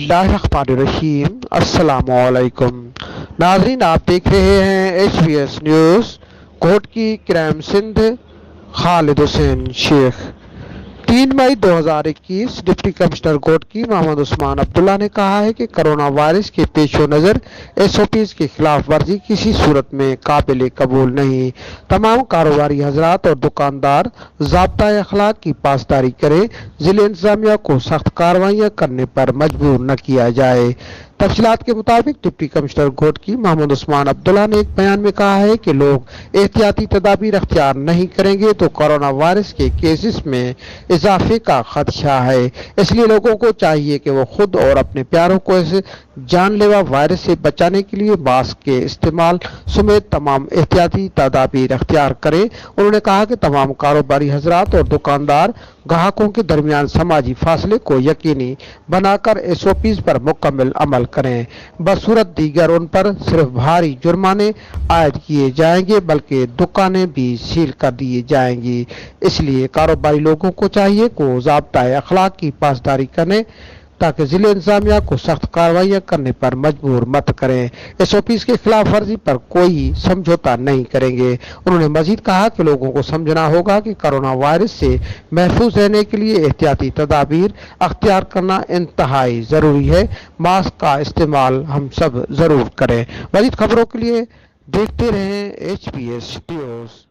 बिस्मिल्लाहिर्रहमानिर्रहीम। अस्सलाम वालेकुम नाज़रीन, आप देख रहे हैं HBS न्यूज़। कोर्ट की क्राइम सिंध खालिद हुसैन शेख। 3 मई 2021 डिप्टी कमिश्नर कोर्ट की मोहम्मद उस्मान अब्दुल्ला ने कहा है कि कोरोना वायरस के पेश नज़र SOPs की खिलाफ वर्जी किसी सूरत में काबिल कबूल नहीं। तमाम कारोबारी हजरात और दुकानदार ज़ाब्ता अखलाक की पासदारी करें, ज़िले इंतजामिया को सख्त कार्रवाइयाँ करने पर मजबूर न किया जाए। तफसीलात के मुताबिक डिप्टी कमिश्नर कोर्ट की मोहम्मद उस्मान अब्दुल्ला ने एक बयान में कहा है कि लोग एहतियाती तदाबीर अख्तियार नहीं करेंगे तो कोरोना वायरस के केसेस में इजाफे का खदशा है। इसलिए लोगों को चाहिए कि वो खुद और अपने प्यारों को इस जानलेवा वायरस से बचाने के लिए मास्क के इस्तेमाल समेत तमाम एहतियाती तदाबीर अख्तियार करें। उन्होंने कहा कि तमाम कारोबारी हजरात और दुकानदार ग्राहकों के दरमियान समाजी फासले को यकीनी बनाकर SOPs पर मुकम्मल अमल करें। बसूरत दीगर उन पर सिर्फ भारी जुर्माने आयद किए जाएंगे बल्कि दुकानें भी सील कर दी जाएंगी। इसलिए कारोबारी लोगों को चाहिए कि ज़ाब्ता अखलाक की पासदारी करें ताकि जिले इंतजामिया को सख्त कार्रवाइयाँ करने पर मजबूर मत करें। SOPs के खिलाफ वर्जी पर कोई समझौता नहीं करेंगे। उन्होंने मजीद कहा कि लोगों को समझना होगा कि कोरोना वायरस से महफूज रहने के लिए एहतियाती तदाबीर अख्तियार करना इंतहाई ज़रूरी है। मास्क का इस्तेमाल हम सब ज़रूर करें। मजीद खबरों के लिए देखते रहें HBS न्यूज़।